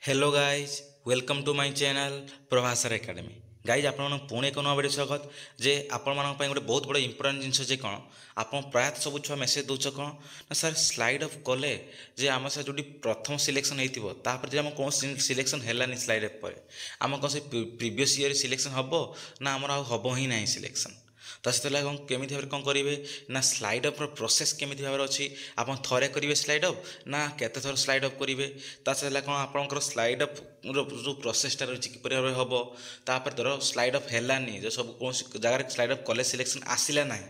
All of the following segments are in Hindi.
Hello guys welcome to my channel प्रभासर एकेडमी गाइज आपण पुणे एक नवा स्वागत जे आपण गोटे बहुत बड़ा इंपोर्टेंट जिनस जे कौन आप प्रायतः सब छुआ मेसेज दौच कौन ना सर स्लाइड अफ कले जे आम सर जो प्रथम सिलेक्शन होता आम कौन सिलेक्शन है स्लाइड अफ पर आम कौन से प्रीवियस ईयर सिलेक्शन हम ना आमर हम ही ना सिलेक्शन तो से केमी भाव कौन करेंगे ना स्लाइड अफ्र प्रोसेस केमी भाव अच्छी आप थे करेंगे स्लाइड अफ ना केते थर स्लाइड अफ करेंगे ताला कौन आपंकर स्लाइड अफ जो प्रोसेसटा रही किपर भाव हम तापर धर स्लाइड अफ है जो सब कौन जगार स्लाइड अफ कॉलेज सिलेक्शन आसला ना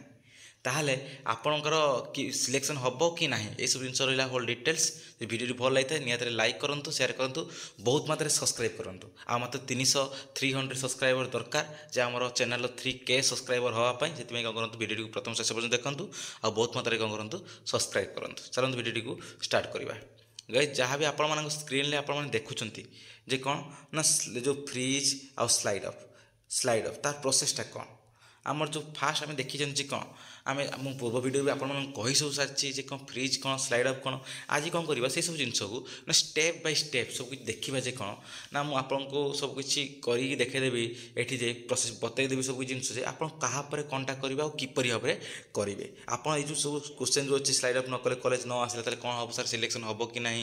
ताहले आपणकर सिलेक्शन हम कि ना ये सब जिन रहा होल डिटेल्स वीडियो भल लगी है निहत लाइक करूँ शेयर करूँ बहुत मात्रा सब्सक्राइब करूँ आ मत 300-300 सब्सक्राइबर दरकार जे आम चैनल 3K सब्सक्राइबर हाँपाई से कौन करूँ वीडियो को प्रथम शेष पर्यटन देखूँ आ बहुत मात्रा कौन करूँ सब्सक्राइब करूँ चलते वीडियो को स्टार्ट करवा गई जहाँ भी आपण स्क्रीन आप देखुं जे कौन ना जो फ्रिज आ स्लाइड अफ तार प्रोसेसटा कौन आमर जो फास्ट आम देखी कौन आम पूर्व वीडियो भी आपको सब सारी कौन फ्रिज कौन स्लाइड अफ कौन आज कौन करवा से सब जिन को ना स्टेप बाय स्टेप सब कुछ देखा जे कौन ना मुझको सब किसी कर देखेदेवी ये प्रोसेस बतईदेवी सब जिन आप कहापर कौनटा करवा किपर भाव में करेंगे आप जो सब क्वेश्चन जो अच्छी स्लाइड अफ न कले कॉलेज न आसला कौन हम सर सिलेक्शन हम कि ना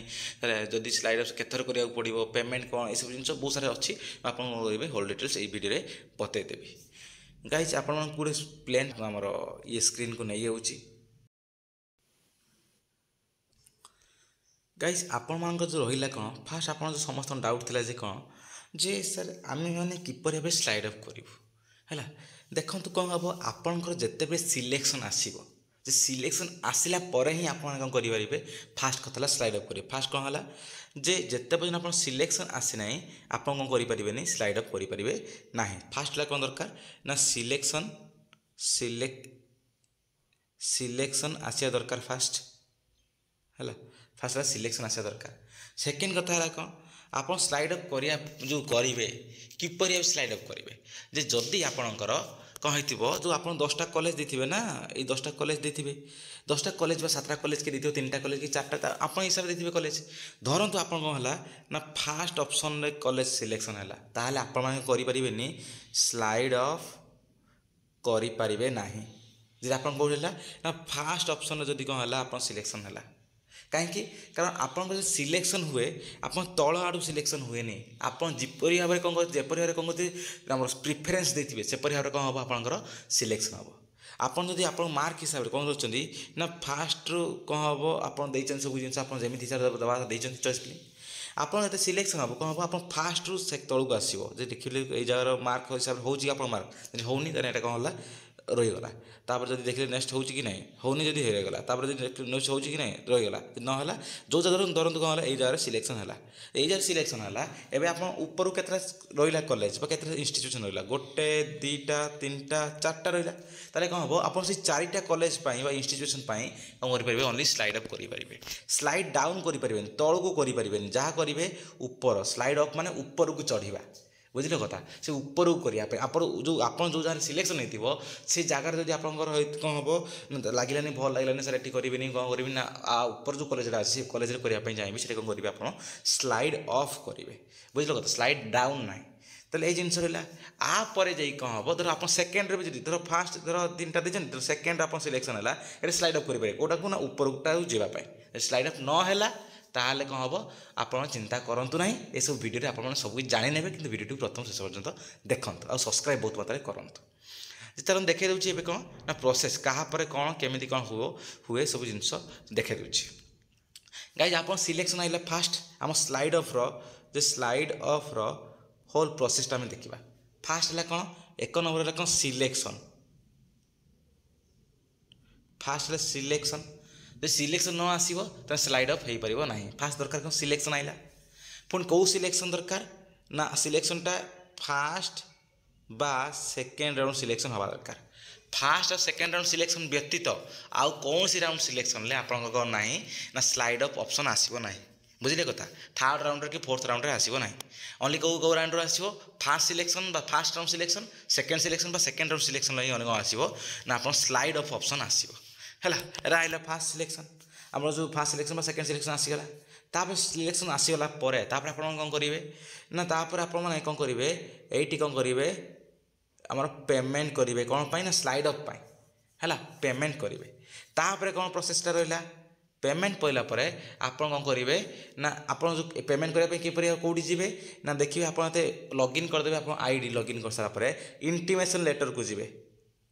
जदि स्लाइड अफ केथर करा पड़ो पेमेंट कौन ये सब जिन बहुत सारे अच्छी आपको होल डिटेल्स ये वीडियो बतईदेवी गाइज आपण गोटे प्लेन आमर ये स्क्रीन को नहीं जाऊँगी गाइज आपण मान जो रहा कौन फास्ट आप समस्त डाउट थिला जे कौन जे सर आम मैंने किपर भाव स्लाइड अफ करूँ है देखो कौन हम आपंकर जिते सिलेक्शन आसो जे सिलेक्शन आसला पर ही आप कौन करेंगे फास्ट कथा स्लाइड अफ करेंगे फास्ट कौन है जे जिते पर्यटन आप सिलेक्शन आसी ना आप कौन करेंगे स्लाइड अफ करेंगे ना फास्ट कौन दरकार ना सिलेक्शन आसिया दरकार फास्ट है फास्ट सिलेक्शन आसिया दरकार सेकेंड कथा है कौन आप स्लाइड अफ करिया जो करेंगे किपर स्लाइड अफ करेंगे जे जदि आपणकर कौन हो जो आप 10टा कॉलेज देते ना ये 10टा कॉलेज देते 10टा कॉलेज 7टा कॉलेज के देते 3टा कॉलेज कि 4टा आप हिसाब से देते कॉलेज धरतु आप कौन है ना फास्ट ऑप्शन रे कॉलेज सिलेक्शन है ताहले आप करें स्लाइड अफ करें ना जी आप कौन ना फास्ट ऑप्शन जदि कौन है आप सिलेक्शन है कहीं कारण आपन जो सिलेक्शन हुए आप तल आड़ू सिलेक्शन हुए नहीं आप जपरी भाव में कौन जपरी भाव में कौन करते प्रिफरेन्स देते सेपरी भाव में कौन हम आपंकर सिलेक्शन हम आपन जदि आप मार्क हिसाब से कौन कर ना फास्ट रु कौन हम आप सब जिन आप जमी हिसाब से दवा चॉइस फिलिंग आपड़ जो सिलेक्शन हम कौन हम आप फास्ट रु से तौक आसो देखिए ये जगार मार्क हिसाब से होगी आप मार्क होनी तो यहाँ कौन है रहीगला तापर जब देखिए नेक्स्ट हो कि नहीं होनी जब होगला तापर नेक्स्ट हो कि नहीं रहीगला ना जो जगह धरत कौन है ये जगह सिलेक्शन है ये जगह सिलेक्शन है एवं आप ऊपर के रहा कॉलेज इंस्टीट्यूशन रहा गोटे 2टा 3टा 4टा रहा ताले कौन हम आप 4टा कॉलेज इंस्टीट्यूशन कौन करेंगे ओनली स्लाइड अप करेंगे स्लाइड डाउन करें तौक करें जहाँ करेंगे ऊपर स्लाइड अप माने ऊपर को चढ़ा बुझे कथा से ऊपर को करने आप जो जहाँ सिलेक्शन हो से जगार जब आपंकर कौन हम लगे भल लगे सर ये करेंगे कौन करेंगे ना ऊपर जो कॉलेज अच्छे कॉलेज करने चाहिए से कौन करेंगे आप स्लाइड अफ करेंगे बुझे कथा स्लाइड डाउन ना तो ये जिन रहा जा कौन हम धर आप सेकेंड भी धर फास्ट धर 3टा दीजिए सेकेंड आप सिलेक्शन है ये स्लाइड अफ करेंगे कौटा को ना ऊपर जावाई स्लाइड अफ न ताहले कौन हम आप चिंता करूँ ना ये सब वीडियो आप सब कुछ जाने कि वीडियो प्रथम शेष पर्यटन देखते और सब्सक्राइब बहुत मात्रा करूँ चलो देखे दूसरी ए कौन ना प्रोसेस कहापर कौन केमी कौन हुए सब जिन देखे दूसरी गाइज आप सिलेक्शन आइला फास्ट आम slide up slide up whole प्रोसेसटा आम देखा फास्ट है कौन एक नंबर है कौन सिलेक्शन फास्ट है सिलेक्शन जो सिलेक्शन न आसो तो स्लाइड अफ हो पार ना फास्ट दरकार कौन सिलेक्शन आइला पुणी कौ सिलेक्शन दरकार ना सिलेक्शनटा फास्ट बा सेकेंड राउंड सिलेक्शन हवा दरकार फास्ट और सेकेंड राउंड सिलेक्शन व्यतीत आउ कौन सी राउंड सिलेक्शन आप ना ना स्लाइड अफ ऑप्शन आसो ना बुझे कथा थर्ड राउंड कि फोर्थ राउंड आसो ना ओनली कौ राउंड आसो fast selection fast round selection second round selection कौन आसो ना आप स्लाइड अफ ऑप्शन आसो है फास्ट सिलेक्शन आम जो फास्ट सिलेक्शन सेकेंड सिलेक्शन आसीगला तापर सिलेक्शन आसीगला तापर आप कौन करेंगे ना तापर आप कौन करेंगे ये कौन करेंगे आमर पेमेंट करेंगे कौन पाई ना स्लाइड अप पाई है पेमेंट करेंगे तापर कौन प्रोसेसटा रहा पेमेंट पड़ला आप कौन करेंगे ना आप जो पेमेंट करने किपर कौटी जी ना देखिए आप लॉगिन करदे आप आईडी लॉगिन कर सारापर इंटीमेशन लेटर को जी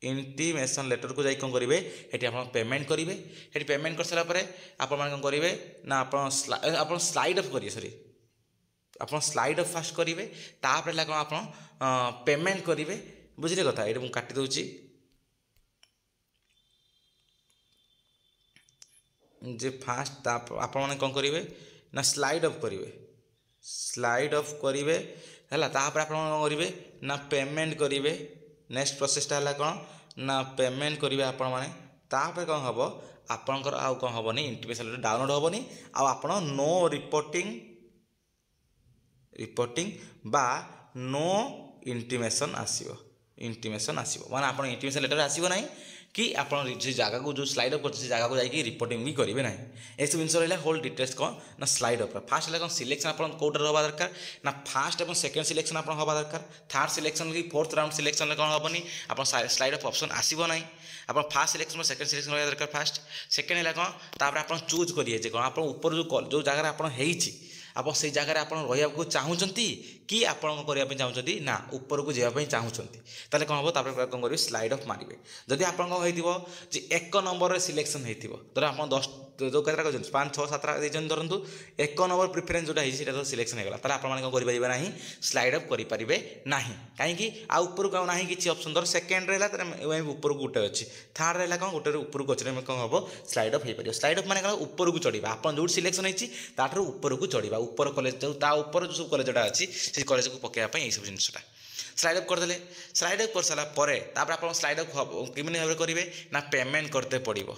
इंटीमेशन लेटर को जाई कौन करेंगे ये आप पेमेंट करेंगे ये पेमेंट कर सारापर आप कौन करेंगे ना आप स्लाइड अफ करेंगे सॉरी आप स्लाइड अफ फास्ट करेंगे तापर कौन आप पेमेंट करेंगे बुझे कथा ये मुझे काटी दूची जे फास्ट आप कौन करेंगे ना स्लाइड अफ करेंगे है तापर आप कौन करेंगे ना पेमेंट करेंगे नेक्स्ट प्रोसेसटा है कौन ना पेमेंट करेंगे आपण मैंने तापर कौन हम आपणकर आउ कौन हेनी इंटीमेशन लेटर डाउनलोड हेनी आप नो रिपोर्टिंग बा नो इंटीमेशन आसो माने आप इंटीमेशन लेटर आसो ना कि आप जगह को जो स्लाइड अप कर जगह को जाकि रिपोर्टिंग भी करेंगे ना ये सब जिन रहा होल डिटेल्स कौन ना स्लाइड अप फास्ट है कौन सिलेक्शन आप कौटर हवा दरकार ना फास्ट और सेकेंड सिलेक्शन आप हवा दरकार थर्ड सिलेक्शन कि फोर्थ राउंड सिलेक्शन कौन हेनी आप स्लाइड अप ऑप्शन आसो ना आप फास्ट सिलेक्शन और सेकेंड सिलेक्शन रहा दरकार फास्ट सेकेंड है कौन तापर आप चूज करिए कौन आप ऊपर जो जगह आप आप से जगह आप रहा चाहूँगी कि आप करने चाहूँगी ना ऊपर को जावाई चाहूँगी ताले कौन हम कौन करेंगे स्लाइड अफ मारे जदि आप एक नंबर सिलेक्शन हो धर आप 10 जो कतटा कर 5 6 7 देते धरतु एक नंबर प्रिफरेन्स जोटा है सिलेक्शन होगा ताले आप करेंगे ना स्लाइड अफ करेंगे ना कहीं ऊपर को ना कि ऑप्शन धर सेकेंड रहा ऊपर को गोटे अच्छी थर्ड रहा कौन गोटे ऊपर को अच्छे कौन हम स्लाइड अफ हो पार स्लाइड अफ मैंने ऊपर को चढ़ा आप जो सिलेक्शन होता ऊपर को चढ़ा ऊपर कॉलेज जो ऊपर जो सब कॉलेजटा अच्छी से कॉलेज को पकेगा ये सब जिनसा स्लाइड अप करदे स्लाइड अप कर सारापर आप स्लाइड अप किमें भाव करेंगे ना पेमेंट करते पड़ो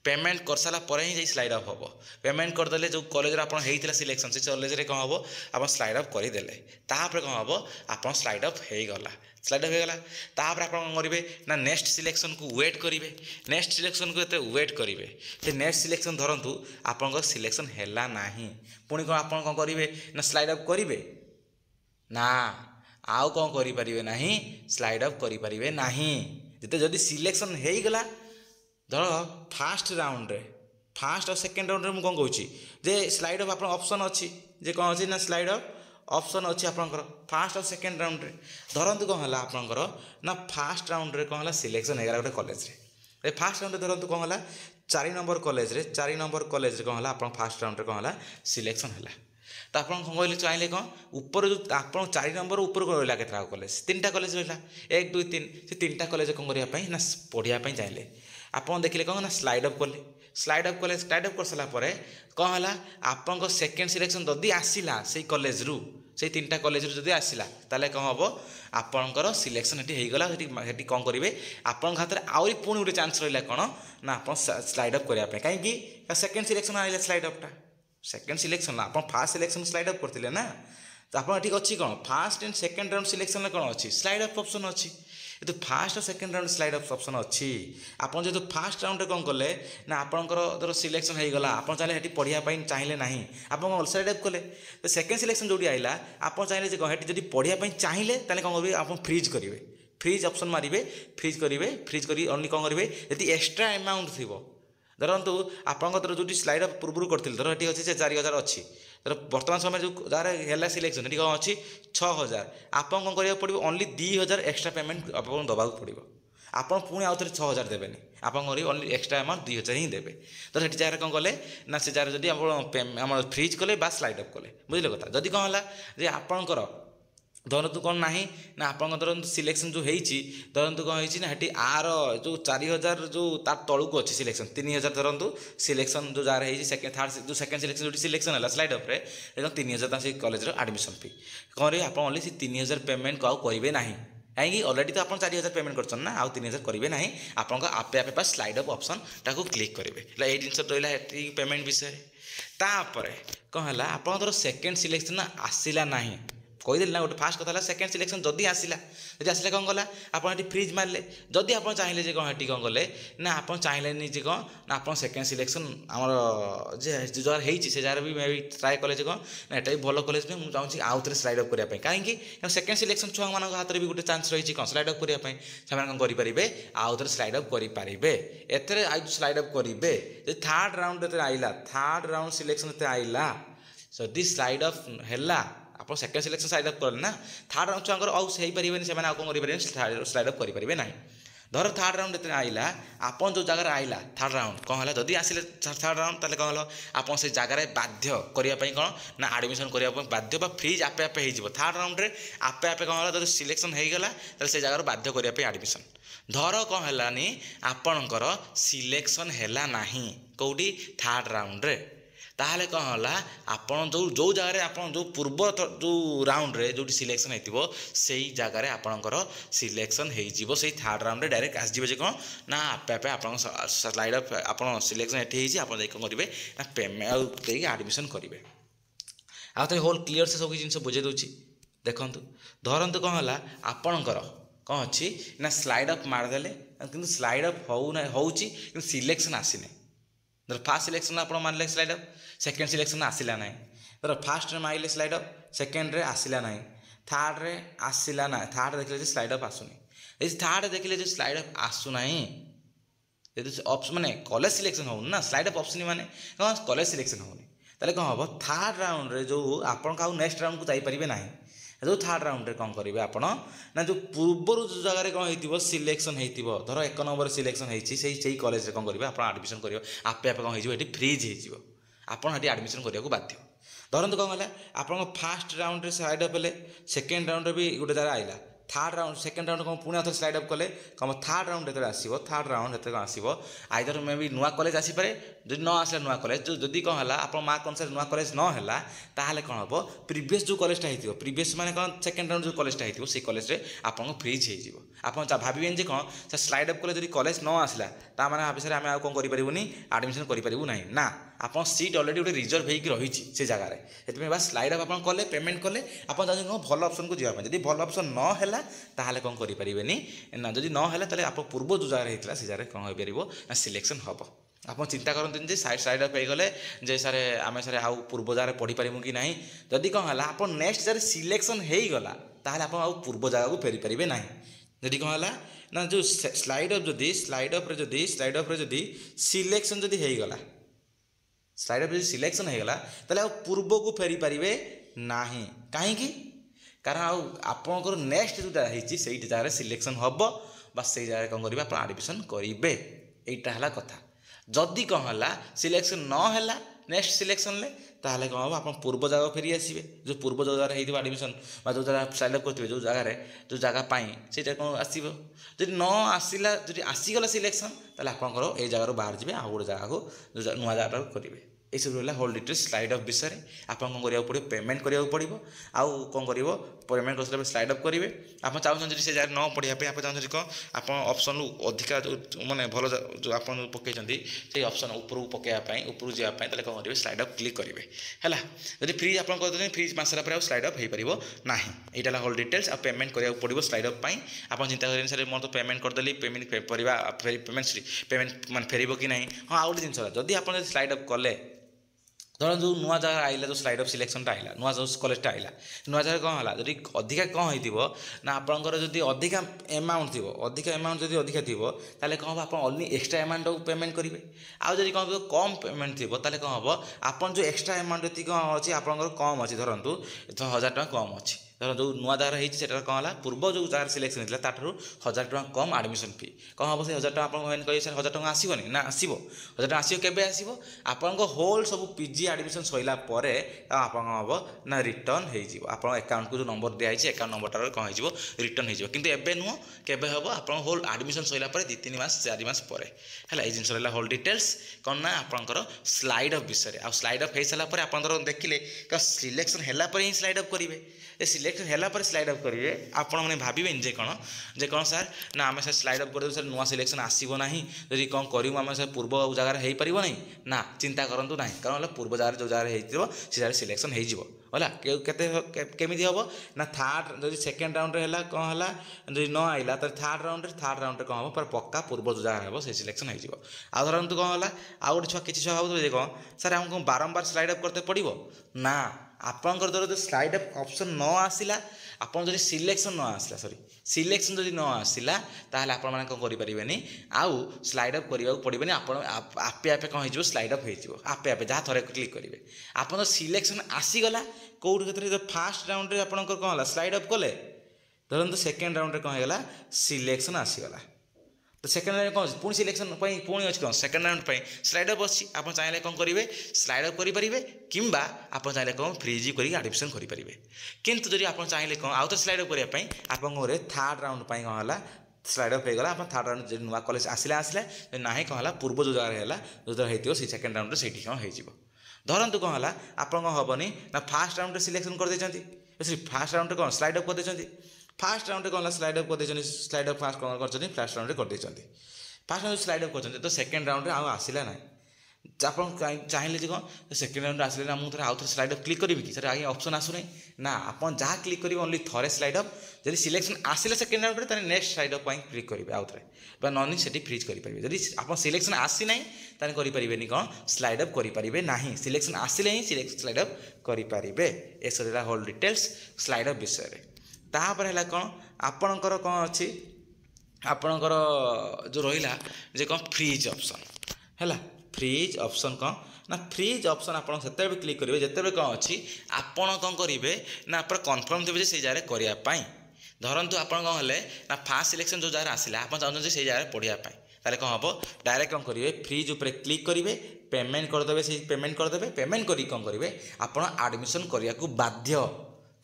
पेमेंट कर सारापर ही स्लाइड अप हम पेमेंट करदे जो कॉलेज आप सिलेक्शन से कॉलेज कौन हम आप स्लाइड अप करदे तापर कौन हम आप स्लाइड अप होगला स्लाइड अप होगला तापर आप कौन करेंगे ना नेक्स्ट सिलेक्शन को वेट करेंगे नेक्स्ट सिलेक्शन को ये वेट करेंगे तो नेक्स्ट सिलेक्शन धरतु आप सिलेक्शन है ना पुणी कौन आप कौन करेंगे ना स्लाइड अप करेंगे ना आउ कौन करें ना स्लाइड अप करें ना जिते जदि सिलेक्शन हो गला धर फास्ट राउंड रे फास्ट और सेकेंड राउंड में कौन कहूँ जे स्लाइड अप आप ऑप्शन अच्छी जे कौन अच्छी ना स्लाइड अप ऑप्शन अच्छी आपंकर फास्ट और सेकेंड राउंड रे धरतु कौन है आपंकर ना फास्ट राउंड रे कौन है सिलेक्शन होगा गोटे कॉलेज रे फास्ट राउंड धरतु कौन है 4 नंबर कॉलेज रे 4 नंबर कॉलेज रे कौन है आप फास्ट राउंड रे कौन है सिलेक्शन है तो आप कहले चाहिए कौन ऊपर जो आप 4 नंबर ऊपर को रहा के कॉलेज 3टा कॉलेज रहा 1 2 3 से 3टा कॉलेज कौन करने ना पढ़ाई चाहिए आप देखिए कौन ना स्लाइड अप कले स्लाइड अप कर सारापर कौन है आप सेकेंड सिलेक्शन जदि आसला से कॉलेज रू से 3टा कॉलेज जदि आसला ताले कौन हम आपंकर सिलेक्शन ये होगला कौन करेंगे आप हाथ में आहरी पुणी गोटे चान्स रहा कौन ना आप स्लाइड अप करने कहीं सेकेंड सिलेक्शन आइला स्लाइड अपटा सेकेंड सिलेक्शन आप फास्ट सिलेक्शन स्लाइड अप करते ना तो आप अच्छी कौन fast and second round selection कौन अच्छी स्लाइड अप ऑप्शन अच्छी ये फास्ट और second round slide up option अच्छी आप जो फास्ट राउंड कौन कले ना आपंकर धर सिलेक्शन होगला आप चाहिए पढ़ाई चाहिए ना आप स्लाइड अप कले तो सेकेंड सिलेक्शन जो आइला आप चाहिए जब पढ़ाई चाहिए कौन करेंगे आप फ्रीज करेंगे फ्रीज ऑप्शन मारे फ्रीज करेंगे फ्रीज कर ओनली कौन करेंगे यदि एक्सट्रा अमाउंट थी धरतु आपंकर जो स्लाइड अप पूर्व करते धर ये अच्छी 4000 अच्छी धर बर्तमान समय जो है सिलेक्शन ये कौन अच्छी 6000 आप कौन करा पड़ो ओनली 2000 एक्सट्रा पेमेंट आप दबाक पड़ो आप पुणी आउ थे 6000 देवे आप करेंगे ओनली एक्सट्रा अमाउंट 2000 ही देवे तो से जगह कौन कले ना से जगह जब आप फ्रीज कले बा स्लाइड अप कले बुझे कथा जदि कौन है आपंकर धरतु कौन ना ना आप धरतु सिलेक्शन जो होती धरतु कौन होती ना ये आर जो 4000 जो तार तलू को अच्छी सिलेक्शन 3000 धरतु सिलेक्शन जो जार है सेकेंड थर्ड जो सेकेंड सिलेक्शन जो सिलेक्शन है स्लाइड अप 3000 से कॉलेज एडमिशन फी कौन रे आप ओनली 3000 पेमेंट को आउ करेंगे ना कहीं अलरेडी तो आप 4000 पेमेंट कर ना आउ 3000 करेंगे ना आप आपे आपे स्लाइड अप ऑप्शन टाको क्लिक करेंगे ये जिन रहा पेमेंट विषय तापर कौन है आप सेकेंड सिलेक्शन आसला ना कहीदेली ना गोटे फास्ट कथा सेकेंड सिलेक्शन जदि आसला कौन गला आप फ्रीज मारे जदि आप चाहिए कौन ये कौन कले ना आप चाहिए जे कौन ना आप सेकेंड सिलेक्शन आमर जो जगह होती से जगह भी मे भी ट्राए कले कौन ना यहाँ भी भल कलेज मुझे चाहूँगी आउ थे स्लाइड अप करने कहीं सेकेंड सिलेक्शन छुआ मान हाथ में भी गोटे चांस रही कौन स्लाइड अप करने से कौन करेंगे आउ थे स्लाइड अप करेंगे एथे स्लाइड अप करेंगे थर्ड राउंड आइला थर्ड राउंड सिलेक्शन आइला जदि स्लाइड अप है आप सेकेंड सिलेक्शन स्लाइड अप करें ना थर्ड राउंड छुआ आउे से कौन करेंगे स्लाइड अप करेंगे ना धर थर्ड राउंड आइला आप जो जगह आइला थर्ड राउंड कौन है जदि आसिले थर्ड राउंड ताले कौन आप से जगह बाध्य करने कौन ना एडमिशन करने बाध्य फ्रीज आपे आपे हो थर्ड राउंड रे आपे आपे कौन है जब सिलेक्शन हो गला से जगह बाध्य करने एडमिशन धर कौन है आपणकर सिलेक्शन है ना कौटी थर्ड राउंड रे ताहले कौन है आपन जो जगह आप जो पूर्व जो राउंड रे जो सिलेक्शन होती से जगह आपणकर सिलेक्शन हो थर्ड राउंड रे डायरेक्ट आसजे कौन ना आपे आपे आप स्लाइड अप आप सिलेक्शन ये आप कौन करेंगे ना पेमेंट एडमिशन करेंगे आउ होल क्लीयर से सब जिन बुझे दूसरी देखूँ धरतु कौन है आपणकर कौन अच्छी ना स्लाइड अप मारदेले कि स्लाइड अप हो सिलेक्शन आसीने फास्ट सिलेक्शन आप मारे स्लाइड अप सेकेंड सिलेक्शन आसला ना धर फास्ट रे माइले स्लाइड अप सेकेंड रे आसला ना थर्ड रे आसला ना थर्ड देखिले स्लाइड अप आसुनी यदि थर्ड देखिले जो स्लाइड अप आसुना यदि ऑप्शन माने कॉलेज सिलेक्शन हो ना स्लाइड अप ऑप्शन माने कौन कॉलेज सिलेक्शन होनी ताले कौन हम थर्ड राउंड रे जो आपन का नेक्स्ट राउंड को जाई परिबे नाही जो थर्ड राउंड रे कौन करेंगे आप ना जो पूर्वर जो जगह कौन हो सिलेक्शन हो धर 1 नंबर सिलेक्शन होती कॉलेज कौन करेंगे आप एडमिशन करेंगे आपे आप कौन हो फ्रीज हो एडमिशन करने को बाध्य धरतु कौन है आप फास्ट राउंड रे स्लाइड अप हेले सेकेंड राउंड भी गोटे जगह आइला थर्ड राउंड सेकेंड राउंड कौन पुणी आउे स्लाइड अप कले कौन थर्ड राउंड जो आसो थर्ड राउंड जो आसो आइदर मे भी नुआ कॉलेज आसीपे जो न आसला नुआ कॉलेज जो जदि कौन है आप मार्क अनुसार नुआ कॉलेज न है ताहले कौन हम प्रीवियस जो कॉलेजटा हो प्रीवियस माने कौन सेकेंड राउंड जो कॉलेजटा हो से कॉलेज आपको फ्रीज हो आप भावें जे कौन से स्लाइड अप कले जब कॉलेज न आसला ताने भाई आम आउ कौन करें एडमिशन करूँ ना आप सीट अलरेडी गोटे रिजर्व होगी रही से जगार से बस स्लाइड अप आप कले पेमेंट कले आप भल ऑप्शन को जावाई जब भल ऑप्शन न है ताहले कौन करें ना जब न है आप पूर्व जो जगह होता से जगह कौन हो पार ना सिलेक्शन हम आप चिंता करते साइड अप हो गले जे सारे आम सारे आउ पूर्व जगह पढ़ी पारू कि ना जदि कौन है आप नेक्स्ट जगह सिलेक्शन हो गला ताहले आप आउ पूर्व जगह को फेरी पारे ना जदि कौन है ना जो स्लाइड अप जदि सिलेक्शन जदि हो गला स्लाइड अप सिलेक्शन हो गला ताले आ पूर्व को फेरी पारे ना कहीं कारण आपंकर नेक्स्ट जोटा से जगह सिलेक्शन हम बस से जगह कौन करेंगे आप एडमिशन करेंगे यहीटा है कथा जदि कौन है सिलेक्शन न है नेक्स्ट सिलेक्शन ले ताहले कौन हम आप पूर्व जगह फेरी आसवे जो पूर्व जो जगह हो एडमिशन जो जगह स्लाइड अप करते जो जगह से कौन आसो जब न आसला जब आसीगला सिलेक्शन ताहले आपंकर ये जगह बाहर जाए आ गोटे जगह को जो नुआ जगह करेंगे ये सब रहा होल डिटेल्स स्लाइड अप विषय आप कौन करा पड़ो पेमेंट करा पड़ो आउ कौन कर पेमेंट कर स्लाइड अप करेंगे आप चाहते से जगह न पढ़ाई आप चाहते कौन आप ऑप्शन अधिका जो माने भल जो आप पकई से ऑप्शन ऊपर पकड़ापी ऊपर जावाई कौन करेंगे स्लाइड अप क्लिक करेंगे है जब फ्रीज आप करते फ्रीज मासला पर स्लाइड अप हो पार ना यहाँ होल डिटेल्स आप पेमेंट करा पड़ो स्लाइड अप आप चिंता करें सर मोर तो पेमेंट करदेली पेमेंट पेमेंट मान फेर कि ना हाँ आउ गोटे जिन जदि आप स्लाइड अप कले धर जो नुआ जगह आइला जो स्लाइड अप सिलेक्शनटा आइला नुआ जो कॉलेजटा आइला नुआ जगह कौन है जब अधिका कौन हो ना आपंकर जब अधिका एमाउंट थी अधिका एमाउंट जब अधिका थी ताले कौन हम आप ओनली एक्सट्रा एमाउंट पेमेंट करेंगे आउ जब कौन कम पेमेंट थी ताले कौन हम आप जो एक्सट्रा एमाउंट जी कौन अच्छी आपंकर कम अच्छी धरतु 1000 टଙ୍କା कम अच्छी धर जो नुआ जगह होता कौन है पूर्व जो जगह सिलेक्शन होता ताठू 1000 टଙ୍କା कम एडमिशन फी कौन हम से 1000 टଙ୍କା आप कहे सर 1000 टଙ୍କା आसबनी ना आसो 1000 टଙ୍କା आसो केबे आसो आपन होल सब पीजी एडमिशन सैला आप हम ना रिटर्न हो आप अकाउंट को जो नंबर दिखाई अकाउंट नंबर कौन हो रिटर्न हो कि एवं नुह केबे हम आप होल एडमिशन सैला 2-3 मास 4 मास पर है ये जिन रहा होल डिटेल्स कौन ना आपंकर स्लाइड अप विषय आ स्लाइड अप हो सारापर आप देखिले सिलेक्शन है ही स्लाइड अप करेंगे सिलेक्ट है स्लाइड अप करेंगे आपण मैंने भावे जे कौन सर ना आम सर स्लाइड अप कर सर नुआ सिलेक्शन आसब ना जदि कौन करूँ आम सर पूर्व जगार हो पार ना ना चिंता करूँ ना कारण पूर्व जगार जो जगार हो सिलेक्शन होगा केमी हम ना थार्ड जो सेकेंड राउंड है कौन है जो न आइला तो थार्ड राउंड कौन हम पर पक्का पूर्व जो जगार हो सिलेक्शन हो धरतु कौन है आउ गोटे छुआ किसी छुआ भाव कौन सर आमको बारंबार स्लाइड अप करते पड़ो ना आपंकर जो स्लाइड अप ऑप्शन न आसला आपन जदि सिलेक्शन न आसला सॉरी सिलेक्शन जदि न आसला ताहले आपण माने कोन करि परिबेनी आउ स्लाइड अप करिया पड़िबेनी आपण आपे आपे कोन हिजो स्लाइड अप हेजिवो आपे आपे जहाँ थरे क्लिक करिवे आपण सिलेक्शन आसी गला कोड क्षेत्र जो फर्स्ट राउंड रे आपनकर कोन हला स्लाइड अप कले धरन तो सेकंड राउंड रे कोन हेला सिलेक्शन आसी गला तो सेकेंड राउंड कौन पुणी सिलेक्शन पुणी अच्छी कौन सेकेंड राउंड स्लाइड अप अच्छी आप चाहिए कौन करेंगे स्लाइड अप करेंगे किंबा आप चाहिए कौन फ्रीज कर एडमिशन करेंगे किंतु जब आप चाहिए कौन आउ तो स्लाइड अप करने आप थार्ड राउंड कौन है स्लाइड अप होगा आप थार्ड राउंड जो नुआ कॉलेज आसला ना कौन है पूर्व जो जगह है जो जगह हो सेकेंड राउंड से कौन हो धरतु कौन है आप हेनी ना फास्ट राउंड सिलेक्शन कर फास्ट राउंड कौन स्लाइड अप कर फास्ट राउंड कौन स्लाइड अप कर स्लाइड अप फास्ट कौन कर फास्ट राउंड कर फास्ट राउंड स्लाइड अप कर तो सेकेंड राउंड आसला ना आप चाहिए कौन सेकेंड राउंड आसले ना मुझे आउ थे स्लाइड अप क्लिक करी कि सर आगे ऑप्शन आसुना ना आप जहाँ क्लिक करेंगे ओनली थरे स्लाइड अप जब सिलेक्शन आसला सेकेंड राउंड में नेक्स्ट स्लाइड अप क्लिक करेंगे आउ थे नॉन से फ्रीज करेंगे जब आप सिलेक्शन आसी ना करें कौन स्लाइड अप करेंगे ना सिलेक्शन आसिले ही स्लाइड अप करेंगे ए sir whole details slide up विषय तापर है कौन आपणकर कौन अच्छी आपणकर जो रहा जे कौन फ्रीज ऑप्शन है फ्रीज ऑप्शन कौन ना फ्रीज ऑप्शन आप से क्लिक करेंगे जिते कौन अच्छी आपड़ कौन करेंगे ना आप कन्फर्म थे से जगह करने धरतु आप कौन है ना फास्ट सिलेक्शन जो जगह आसला आप चाहते से जगह पढ़ापी ताले कौन हम डायरेक्ट कौन करेंगे फ्रीज उपर क्लिक करेंगे पेमेंट करदे से पेमेंट करदे पेमेंट करी कौन करेंगे आप एडमिशन करने को बाध्य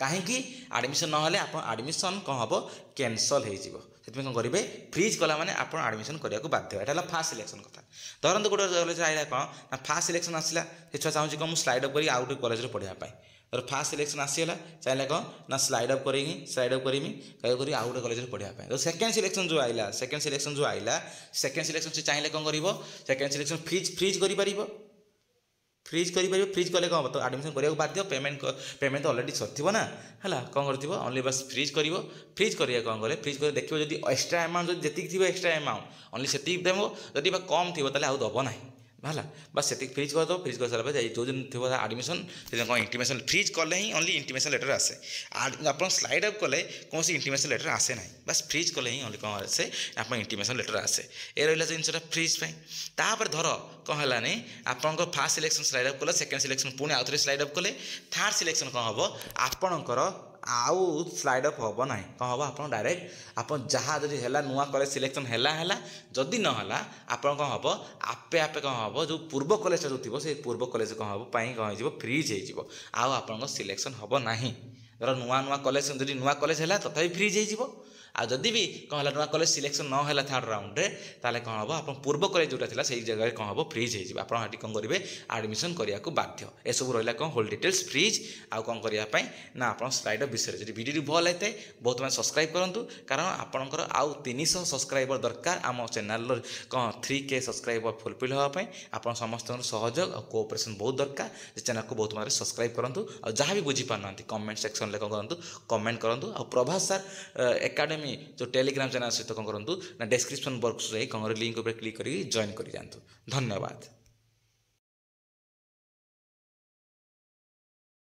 कहीं एडमिशन ना आप एडमिशन कौन हम कैंसल हो कौन करेंगे फ्रीज कला माने आप एडमिशन करने को बाध्य यहाँ फास्ट सिलेक्शन कथा धरतु गोटे कॉलेज आया कौन ना फास्ट सिलेक्शन आसला छुआ चाहूँगी कौन मुझे स्लाइड अप कर आउ गोटे कॉलेज पढ़ापी तो फास्ट सिलेक्शन आसीगला चाहिए कौन ना स्लाइड अप करेंगे स्लाइड अप करी करी आउ गोटे कॉलेज पढ़ापी तो सेकेंड सिलेक्शन जो आइला सेकेंड सिलेक्शन से चाहिए कौन कर सेकेंड सिलेक्शन फ्रीज कर फ्रीज करेंगे फ्रीज कले कौन तो एडमिशन करने को बाध्य पेमेंट तो अलरेडी सर ना है कौन कर ओनली बस फ्रीज कर फ्रीज करिए कौन करे फ्रीज कर देखिए जब एक्सट्रा अमाउंट जी थी एक्सट्रा अमाउंट ओनली से देव जदि कम थी आउ दब ना है बस से फ्रीज कर दो फ्रीज कर सारा जो दिन थी एडमिशन से कौन इंटीमेशन फ्रीज कले ही ओनली इंटीमेशन लेटर आसे आप स्लाइड अप कले कौन इंटीमेशन लेटर आसे ना बस फ्रीज कले ही ओनली कौन आसे आप इंटीमेशन लेटर आसे ए रहा जिनसा फ्रीज तापर धर कौन है नहीं आपंकर फास्ट सिलेक्शन स्लाइड अप कले सेकेंड सिलेक्शन पुणी आउ थे स्लाइड अप कले थर्ड सिलेक्शन कौन हम आपणकर आउ स्लाइड अप हम ना कौन हम आप डायरेक्ट आप जहाँ जब है नुआ कॉलेज सिलेक्शन है जदि ना आप कौन हम आपे आपे कौन हम जो पूर्व कॉलेज जो थी से पूर्व कॉलेज कौन हम कौन हो फ्रीज हो आप सिलेक्शन हम ना धर नुआ नुआ कॉलेज जब नुआ कॉलेज है तथा फ्रीज हो जदि भी कौन है नुआ कॉलेज सिलेक्शन न है थर्ड राउंड रे ताले कौन हम आप पूर्व कॉलेज जोटा था से जगह कौन हम फ्रीज हो आप कौन करेंगे एडमिशन करने को बाध्य ए सब रहा कौन होल डिटेल्स फ्रीज आउ कौन करने ना आप स्लाइड अप विषय जब वीडियो भल होता है बहुत मैंने सब्सक्राइब करूँ कारण आपंकर आउ 300 सब्सक्राइबर दरकार आम चैनल कौन 3K सब्सक्राइबर फुलफिल होगापी आप समस्त सहयोग और कोऑपरेशन बहुत दरकार चैनल को बहुत मात्रा सब्सक्राइब करूँ और जहाँ भी बुझीपार कमेंट सेक्शन में कौन करूँ कमेंट करूँ और प्रभास सर एकेडमी जो टेलीग्राम चैनल सहित कौन करूँ ना डिस्क्रिप्शन बॉक्स कौन लिंक पर क्लिक कर जॉइन कर जातु धन्यवाद।